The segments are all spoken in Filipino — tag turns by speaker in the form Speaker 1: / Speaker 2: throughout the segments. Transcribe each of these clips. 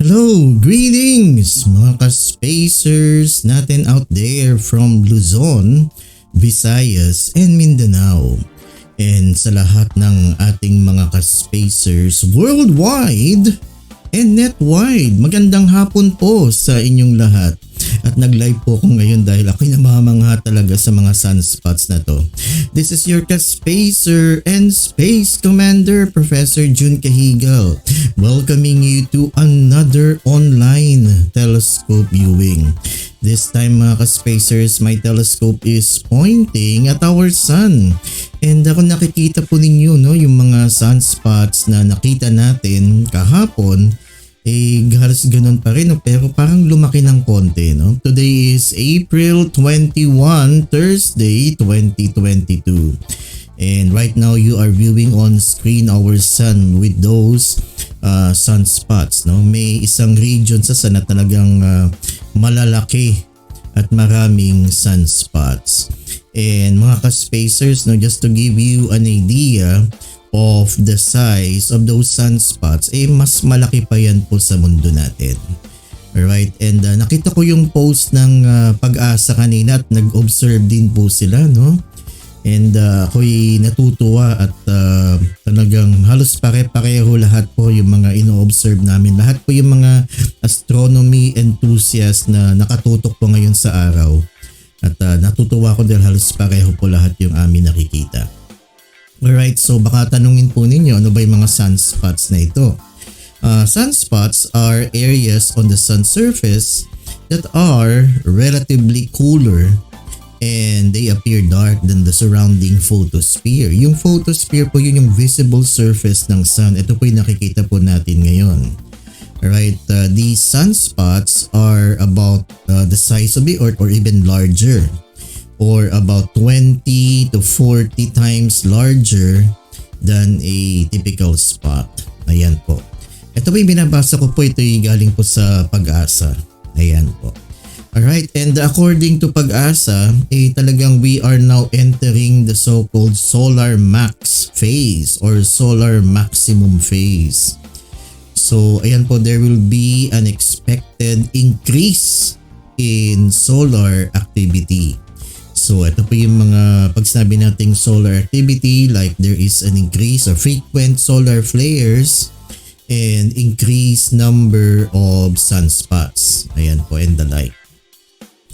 Speaker 1: Hello! Greetings mga ka-spacers natin out there from Luzon, Visayas, and Mindanao. And sa lahat ng ating mga ka-spacers worldwide and netwide, magandang hapon po sa inyong lahat. At nag-live po ako ngayon dahil ako'y namamangha talaga sa mga sunspots na to. This is your ka-spacer and space commander, Prof Jun Cajigal, welcoming you to another online telescope viewing. This time mga ka-spacers, my telescope is pointing at our sun. And kung nakikita po ninyo yung mga sunspots na nakita natin kahapon, halos ganun pa rin, pero parang lumaki ng konti. Today is April 21, Thursday 2022. And right now you are viewing on screen our sun with those sunspots. May isang region sa sun na talagang malalaki at maraming sunspots. And mga ka-spacers, just to give you an idea of the size of those sunspots, mas malaki pa yan po sa mundo natin. Alright, and nakita ko yung post ng Pag-asa kanina at nag-observe din po sila, and ako'y natutuwa at talagang halos pare-pareho lahat po yung mga ino-observe namin. Lahat po yung mga astronomy enthusiast na nakatutok po ngayon sa araw. At natutuwa ko dahil halos pareho po lahat yung amin nakikita. Alright, so baka tanungin po ninyo ano ba yung mga sunspots na ito. Sunspots are areas on the sun surface that are relatively cooler and they appear dark than the surrounding photosphere. Yung photosphere po yun yung visible surface ng sun. Ito po yung nakikita po natin ngayon. Alright, these sunspots are about the size of the Earth or even larger, or about 20 to 40 times larger than a typical spot. Ayan po. Ito po yung binabasa ko po, ito yung galing po sa Pag-asa. Ayan po. Alright, and according to Pag-asa, talagang we are now entering the so-called solar max phase or solar maximum phase. So ayan po, there will be an expected increase in solar activity. So ito po yung mga pag sinabi nating solar activity, like there is an increase or frequent solar flares and increased number of sunspots. Ayan po, and the like.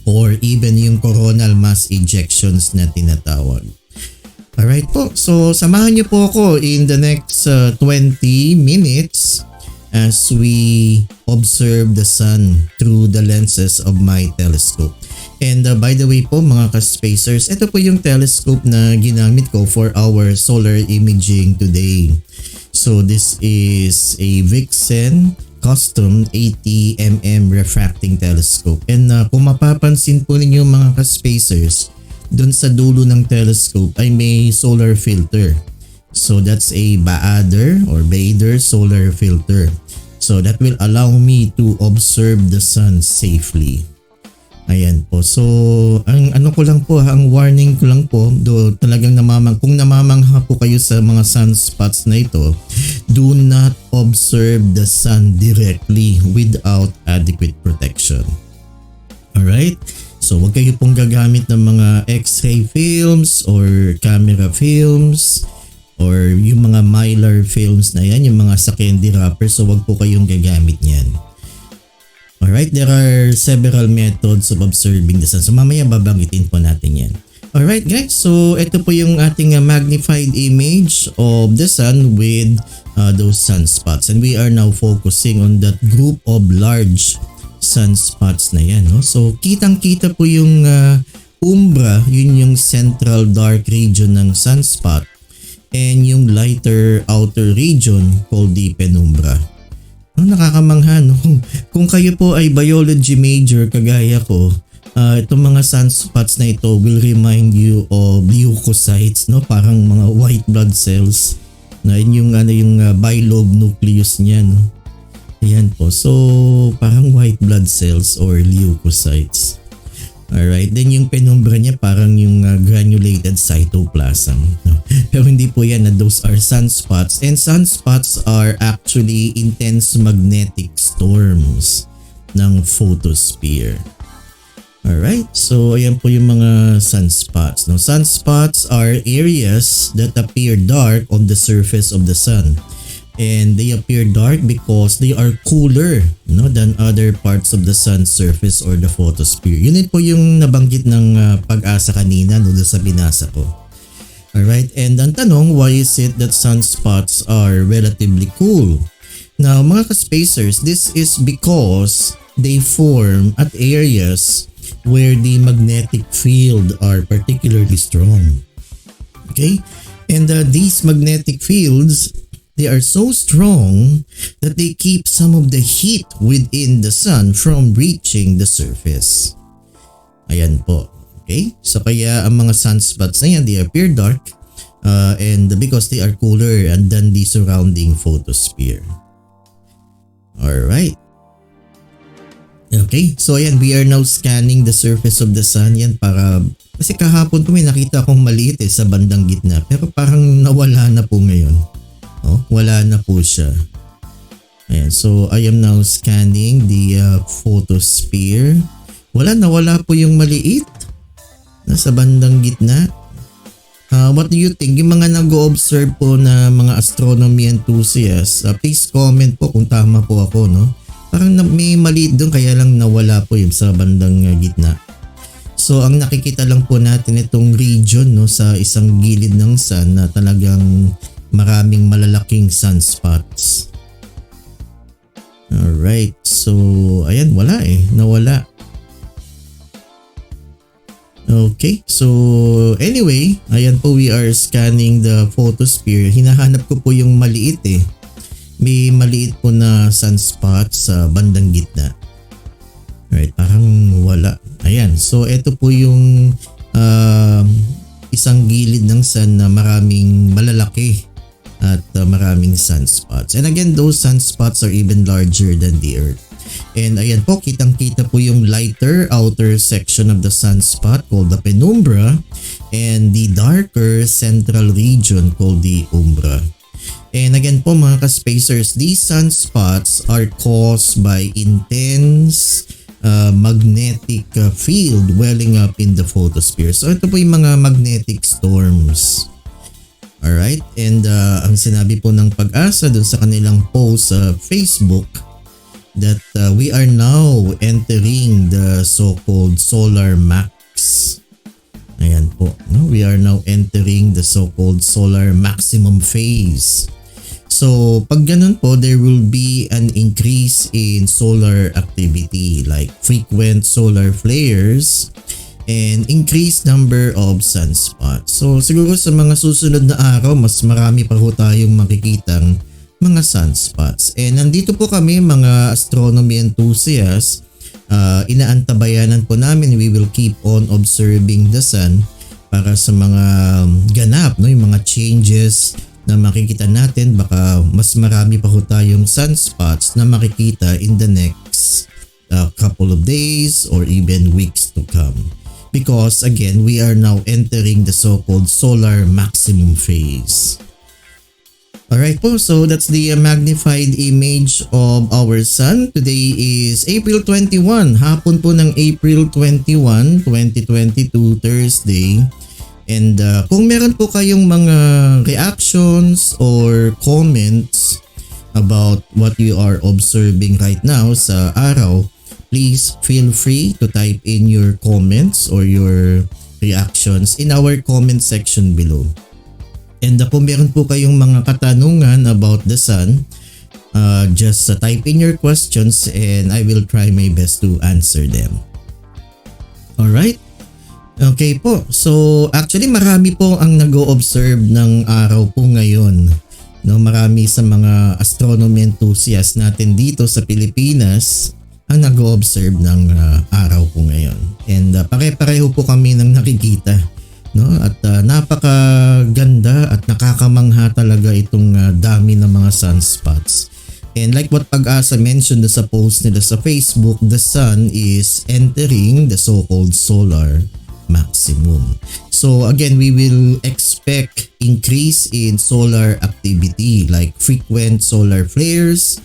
Speaker 1: Or even yung coronal mass ejections na tinatawag. Alright po, so samahan niyo po ako in the next 20 minutes as we observe the sun through the lenses of my telescope. And by the way po mga ka-spacers, ito po yung telescope na ginamit ko for our solar imaging today. So this is a Vixen custom 80mm refracting telescope. And kung mapapansin po ninyo mga ka-spacers, dun sa dulo ng telescope ay may solar filter. So that's a Bader solar filter. So that will allow me to observe the sun safely. Ayan po. So ang ang warning ko lang po, talagang kung namamangha po kayo sa mga sunspots na ito, do not observe the sun directly without adequate protection. Alright? So wag kayo pong gagamit ng mga X-ray films or camera films or yung mga mylar films na yan, yung mga sa candy wrapper, so wag po kayong gagamit niyan. Alright, there are several methods of observing the sun. So mamaya babanggitin po natin yan. Alright guys, so ito po yung ating magnified image of the sun with those sunspots. And we are now focusing on that group of large sunspots na yan. So kitang-kita po yung umbra, yun yung central dark region ng sunspot. And yung lighter outer region called the penumbra. Nakakamangha, Kung kayo po ay biology major kagaya ko, itong mga sunspots na ito will remind you of leukocytes, parang mga white blood cells na yung bilobe nucleus niya, Ayan po, so parang white blood cells or leukocytes. Alright, then yung penumbra niya parang yung granulated cytoplasm. Pero hindi po yan na those are sunspots. And sunspots are actually intense magnetic storms ng photosphere. Alright, so ayan po yung mga sunspots. Now, sunspots are areas that appear dark on the surface of the sun. And they appear dark because they are cooler, no, than other parts of the sun's surface or the photosphere. Yun po yung nabanggit ng Pag-asa kanina no, sa binasa ko. Alright, and ang tanong, why is it that sunspots are relatively cool? Now mga ka-spacers, this is because they form at areas where the magnetic field are particularly strong. Okay? And these magnetic fields, they are so strong that they keep some of the heat within the sun from reaching the surface. Ayan po. Okay? So kaya ang mga sunspots na yan, they appear dark and because they are cooler than the surrounding photosphere. Alright. Okay, so ayan, we are now scanning the surface of the sun. Yan para, kasi kahapon po may nakita akong maliit sa bandang gitna pero parang nawala na po ngayon. Oh, wala na po siya. Ayan, so I am now scanning the photosphere. Nawala po yung maliit. Nasa bandang gitna. What do you think? Yung mga nag-o-observe po na mga astronomy enthusiasts, please comment po kung tama po ako, no? Parang may maliit doon kaya lang nawala po yung sa bandang gitna. So ang nakikita lang po natin itong region no sa isang gilid ng sun na talagang maraming malalaking sunspots. Alright, so ayan, nawala. Okay, so anyway, ayan po, we are scanning the photosphere. Hinahanap ko po yung maliit May maliit po na sunspot sa bandang gitna. Alright, parang wala. Ayan, so ito po yung isang gilid ng sun na maraming malalaki at maraming sunspots. And again, those sunspots are even larger than the Earth. And ayan po, kitang-kita po yung lighter outer section of the sunspot called the penumbra and the darker central region called the umbra. And again po mga ka-spacers, these sunspots are caused by intense magnetic field welling up in the photosphere. So ito po yung mga magnetic storms. Alright, and ang sinabi po ng Pag-asa dun sa kanilang post sa Facebook that we are now entering the so-called solar max. Ayan po, no? We are now entering the so-called solar maximum phase. So pag ganun po, there will be an increase in solar activity like frequent solar flares and increased number of sunspots. So siguro sa mga susunod na araw, mas marami pa po tayong makikitang mga sunspots. And nandito po kami mga astronomy enthusiasts, inaantabayanan po namin, we will keep on observing the sun para sa mga ganap, no, yung mga changes na makikita natin. Baka mas marami pa po tayong sunspots na makikita in the next couple of days or even weeks to come. Because again, we are now entering the so-called solar maximum phase. Alright po, so that's the magnified image of our sun. Today is April 21, hapon po ng April 21, 2022, Thursday. And kung meron po kayong mga reactions or comments about what you are observing right now sa araw, please feel free to type in your comments or your reactions in our comment section below. And kung meron po kayong mga katanungan about the sun, just type in your questions and I will try my best to answer them. Alright? Okay po. So actually marami po ang nag-o-observe ng araw po ngayon. No, marami sa mga astronomy enthusiasts natin dito sa Pilipinas ang nag-o-observe ng araw po ngayon. And pare-pareho po kami ng nakikita. No? At napakaganda at nakakamangha talaga itong dami ng mga sunspots. And like what Pag-asa mentioned sa post nila sa Facebook, the sun is entering the so-called solar maximum. maximum. So again, we will expect increase in solar activity like frequent solar flares,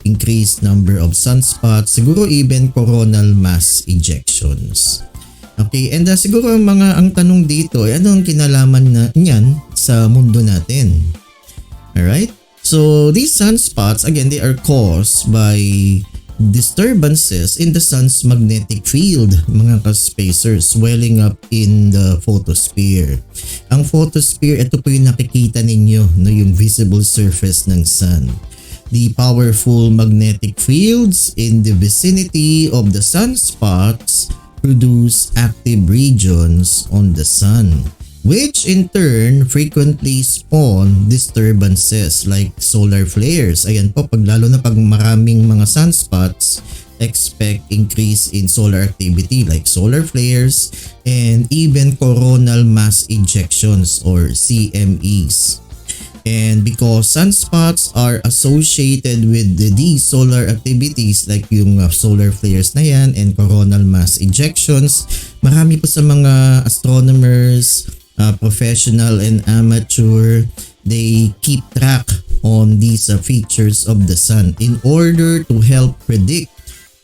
Speaker 1: increased number of sunspots, siguro even coronal mass ejections. Okay, and siguro ang tanong dito ay ano ang kinalaman na niyan sa mundo natin? Alright? So these sunspots, again, they are caused by disturbances in the sun's magnetic field, mga ka-spacers, swelling up in the photosphere. Ang photosphere, ito po yung nakikita ninyo, no, yung visible surface ng sun. The powerful magnetic fields in the vicinity of the sunspots produce active regions on the sun, which in turn frequently spawn disturbances like solar flares. Ayan po, lalo na pag maraming mga sunspots, expect increase in solar activity like solar flares and even coronal mass ejections or CMEs. And because sunspots are associated with these solar activities like yung solar flares na yan and coronal mass ejections, marami po sa mga astronomers, professional and amateur, they keep track on these features of the sun in order to help predict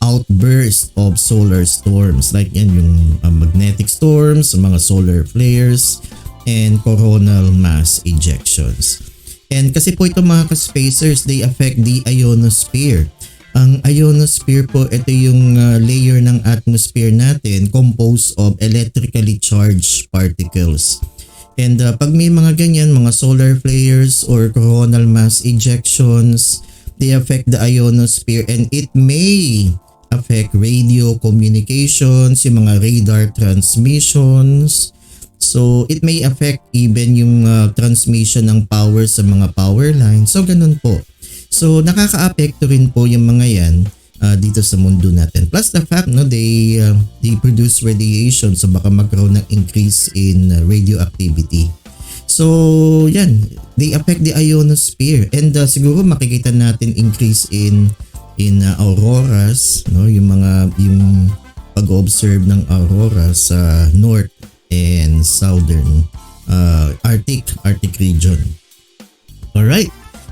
Speaker 1: outbursts of solar storms like yan yung magnetic storms, mga solar flares, and coronal mass ejections. And kasi po ito mga ka-spacers, they affect the ionosphere. Ang ionosphere po, ito yung layer ng atmosphere natin composed of electrically charged particles. And pag may mga ganyan, mga solar flares or coronal mass ejections, they affect the ionosphere and it may affect radio communications, yung mga radar transmissions. So it may affect even yung transmission ng power sa mga power lines. So ganun po. So nakaka-apekto rin po yung mga yan dito sa mundo natin. Plus the fact no they produce radiation, so baka magkaroon ng increase in radioactivity. So yan, they affect the ionosphere and siguro makikita natin increase in auroras, no, yung pag-observe ng aurora sa north and southern Arctic region. Alright.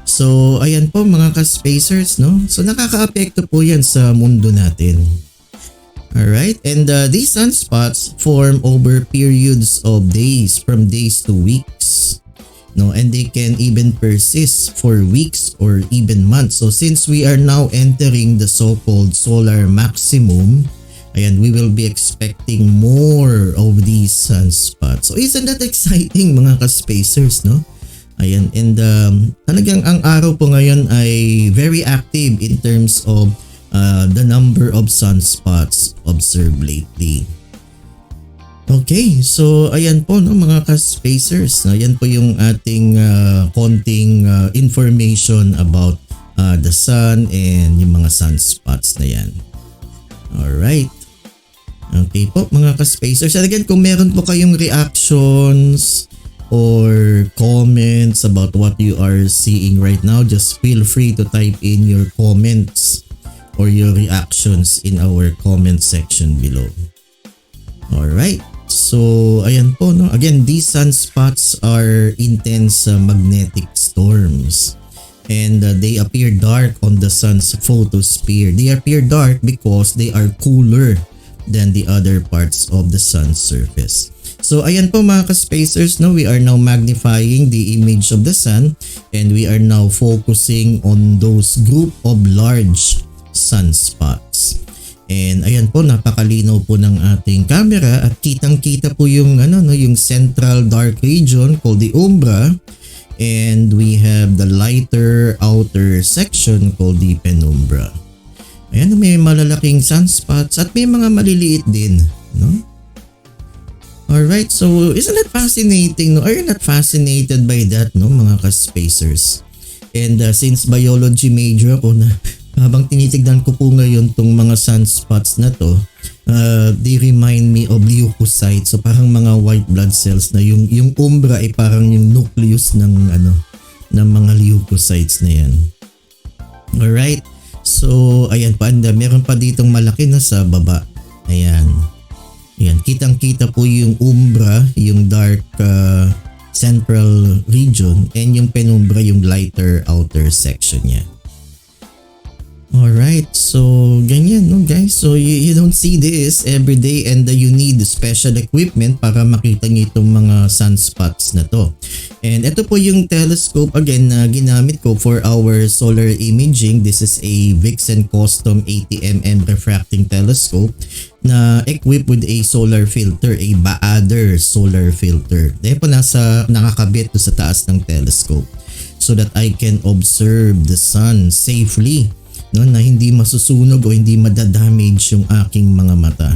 Speaker 1: So ayan po mga ka-spacers, no? So nakaka-apekto po yan sa mundo natin. Alright, and these sunspots form over periods of days, from days to weeks. No, and they can even persist for weeks or even months. So since we are now entering the so-called solar maximum, ayan, we will be expecting more of these sunspots. So isn't that exciting mga ka-spacers, no? Ayan, and talagang ang araw po ngayon ay very active in terms of the number of sunspots observed lately. Okay, so ayan po no mga ka-spacers. Ayan po yung ating konting information about the sun and yung mga sunspots na yan. Alright. Okay po mga ka-spacers. And again, kung meron po kayong reactions or comments about what you are seeing right now, just feel free to type in your comments or your reactions in our comment section below. Alright. So ayan po no. Again, these sunspots are intense magnetic storms. And they appear dark on the sun's photosphere. They appear dark because they are cooler than the other parts of the sun's surface. So ayan po mga ka-spacers, no, we are now magnifying the image of the sun and we are now focusing on those group of large sunspots. And ayan po, napakalinaw po ng ating camera at kitang-kita po yung yung central dark region called the umbra. And we have the lighter outer section called the penumbra. Ayan, may malalaking sunspots at may mga maliliit din, no? Alright, so isn't that fascinating, no? Are you not fascinated by that, no, mga ka-spacers? And since biology major ako na habang tinitignan ko po ngayon tong mga sunspots na to, they remind me of leukocytes. So parang mga white blood cells na yung umbra ay parang yung nucleus ng ng mga leukocytes na yan. Alright. So ayan pa, meron pa ditong malaki na sa baba. Ayan. Ayan, kitang-kita po yung umbra, yung dark central region, and yung penumbra, yung lighter outer section niya. Alright, so ganyan no guys. So you don't see this every day, and you need special equipment para makita nyo itong mga sunspots na to. And ito po yung telescope again na ginamit ko for our solar imaging. This is a Vixen Custom 80mm refracting telescope na equipped with a solar filter, a Baader solar filter. Dahil po nakakabit to sa taas ng telescope so that I can observe the sun safely, no, na hindi masusunog o hindi madadamage yung aking mga mata.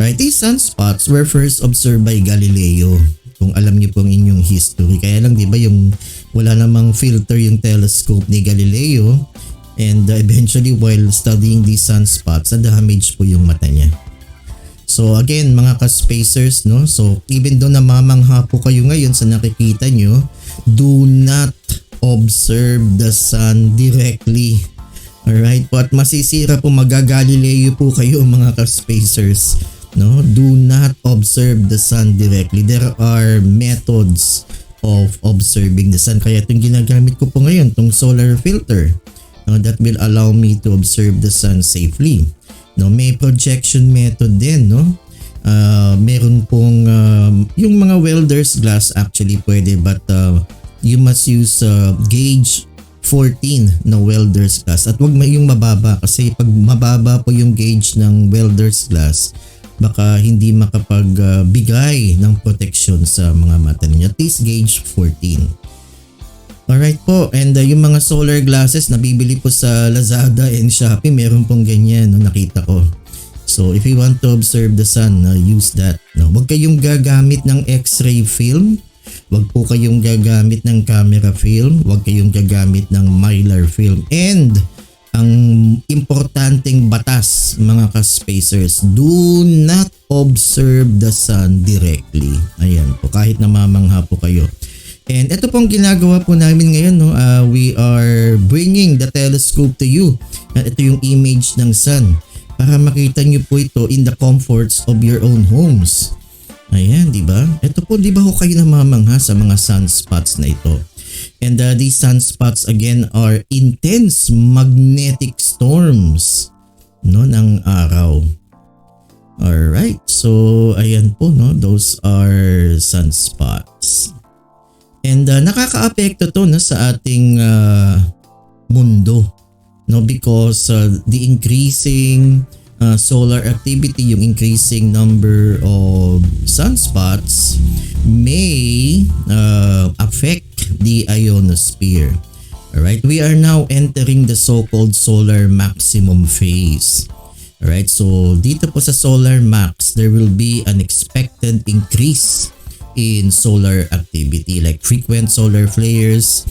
Speaker 1: Right, these sunspots were first observed by Galileo. Kung alam niyo pong inyong history. Kaya lang 'di ba yung wala namang filter yung telescope ni Galileo, and eventually while studying these sunspots, na-damage po yung mata niya. So again mga ka-spacers, no, so even though namamangha po kayo ngayon sa nakikita nyo, do not observe the sun directly. Alright po, at masisira po, magagalileo po kayo mga ka-spacers. No? Do not observe the sun directly. There are methods of observing the sun. Kaya itong ginagamit ko po ngayon, itong solar filter, no, that will allow me to observe the sun safely. No, may projection method din, no? Meron pong yung mga welder's glass actually pwede, but you must use gauge 14 na welder's glass, at wag yung mababa, kasi pag mababa po yung gauge ng welder's glass, baka hindi makapagbigay ng protection sa mga mata ninyo. At least gauge 14. Alright po, and yung mga solar glasses nabibili po sa Lazada and Shopee, meron pong ganyan, no, nakita ko. So if you want to observe the sun, use that. No? Huwag kayong gagamit ng x-ray film, huwag po kayong gagamit ng camera film, huwag kayong gagamit ng mylar film. And ang importanteng batas mga ka-spacers, do not observe the sun directly. Ayan po, kahit namamangha po kayo. And ito pong ginagawa po namin ngayon, no? We are bringing the telescope to you. At ito yung image ng sun para makita nyo po ito in the comforts of your own homes. Ayan, di ba? Ito po, di ba ho kayo namamangha sa mga sunspots na ito? And these sunspots again are intense magnetic storms, no, ng araw. Alright, so ayan po, no, those are sunspots. And nakaka-apekto to, no, sa ating mundo, no, because the increasing solar activity, yung increasing number of sunspots may affect the ionosphere. Alright, we are now entering the so-called solar maximum phase. Alright, so dito po sa solar max, there will be an expected increase in solar activity like frequent solar flares,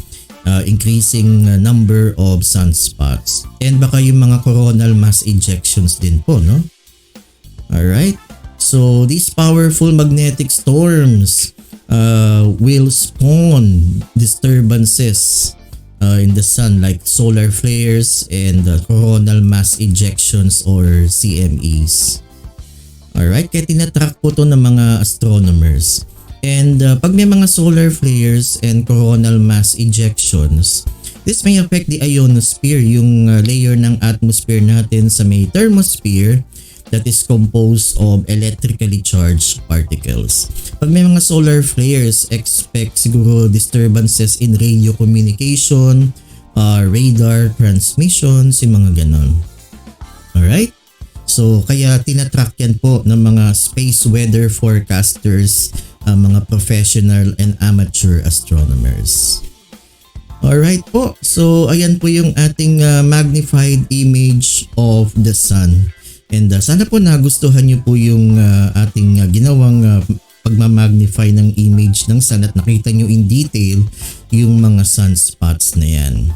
Speaker 1: increasing number of sunspots, and baka yung mga coronal mass ejections din po, no? Alright, so these powerful magnetic storms will spawn disturbances in the sun like solar flares and coronal mass ejections or CMEs. Alright, kaya tinatrack po to ng mga astronomers. And pag may mga solar flares and coronal mass ejections, this may affect the ionosphere, yung layer ng atmosphere natin sa may thermosphere that is composed of electrically charged particles. Pag may mga solar flares, expect siguro disturbances in radio communication, radar transmissions, yung mga ganon. Alright? So kaya tinatrack yan po ng mga space weather forecasters, mga professional and amateur astronomers. Alright po, so ayan po yung ating magnified image of the sun. And sana po nagustuhan nyo po yung ating ginawang pagmamagnify ng image ng sun at nakita nyo in detail yung mga sunspots na yan.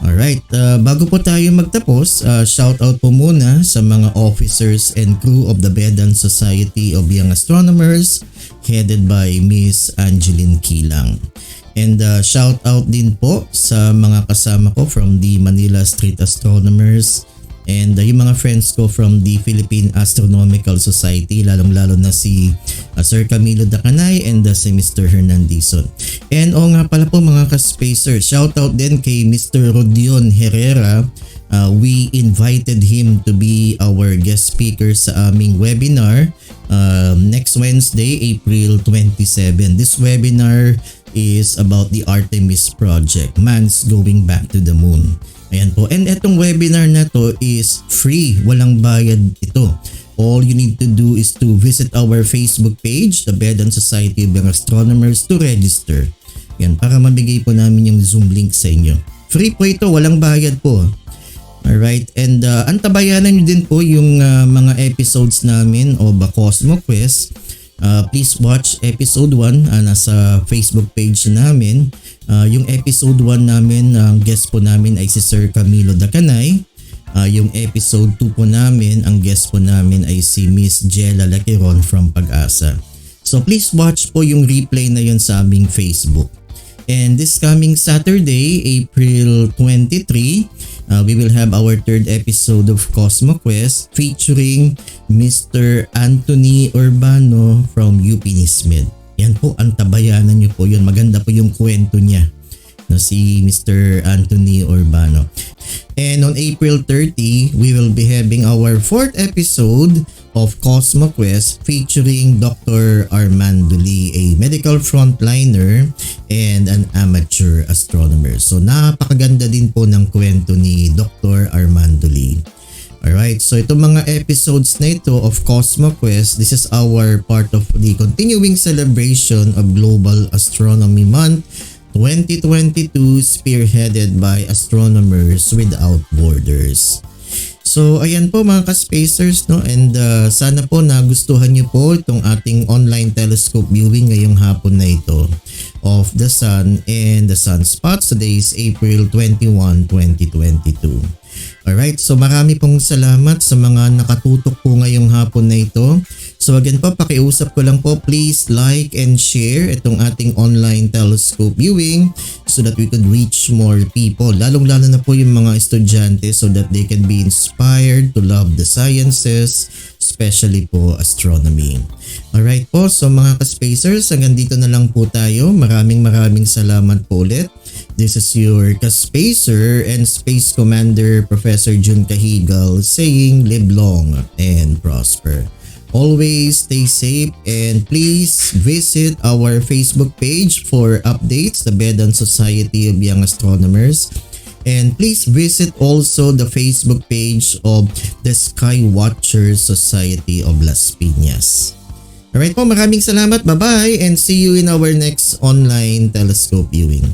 Speaker 1: Alright, bago po tayo magtapos, shout out po muna sa mga officers and crew of the Bedan Society of Young Astronomers headed by Miss Angeline Kilang. And shout out din po sa mga kasama ko from the Manila Street Astronomers, And yung mga friends ko from the Philippine Astronomical Society, lalong-lalo na si Sir Camilo Dacanay and si Mr. Hernandizon. And nga pala po mga ka-spacers, shoutout din kay Mr. Rodion Herrera. We invited him to be our guest speaker sa aming webinar next Wednesday, April 27. This webinar is about the Artemis project, Man's Going Back to the Moon. Ayan po. And itong webinar na to is free. Walang bayad ito. All you need to do is to visit our Facebook page, the Bedan Society of Young Astronomers, to register. Yan, para mabigay po namin yung Zoom link sa inyo. Free po ito. Walang bayad po. Alright. And antabayanan nyo din po yung mga episodes namin o Cosmo Quest. Please watch episode 1 nasa Facebook page namin. Yung episode 1 namin, ang guest po namin ay si Sir Camilo Dacanay. Yung episode 2 po namin, ang guest po namin ay si Miss Jella Laquiron from Pag-asa. So please watch po yung replay na yun sa aming Facebook. And this coming Saturday, April 23, we will have our third episode of Cosmo Quest featuring Mr. Anthony Urbano from UP Nismed. Yan po, antabayanan nyo po yun. Maganda po yung kwento niya, no, si Mr. Anthony Urbano. And on April 30, we will be having our fourth episode of Cosmo Quest featuring Dr. Armando Lee, a medical frontliner and an amateur astronomer. So napakaganda din po ng kwento ni Dr. Armando Lee. Alright, so itong mga episodes na ito of Cosmo Quest, this is our part of the continuing celebration of Global Astronomy Month 2022, spearheaded by Astronomers Without Borders. So ayan po mga ka-spacers, no, and sana po nagustuhan niyo po itong ating online telescope viewing ngayong hapon na ito of the Sun and the Sunspots. Today is April 21, 2022. Alright, so marami pong salamat sa mga nakatutok po ngayong hapon na ito. So again po, pakiusap ko lang po, please like and share itong ating online telescope viewing so that we could reach more people. Lalong-lalo na po yung mga estudyante so that they can be inspired to love the sciences, especially po astronomy. Alright po, so mga ka-spacers, hanggang dito na lang po tayo. Maraming salamat po ulit. This is your ka-spacer and Space Commander Professor Jun Cajigal saying live long and prosper. Always stay safe and please visit our Facebook page for updates, the Bedan Society of Young Astronomers. And please visit also the Facebook page of the Sky Watchers Society of Las Piñas. Alright po, maraming salamat. Bye-bye and see you in our next online telescope viewing.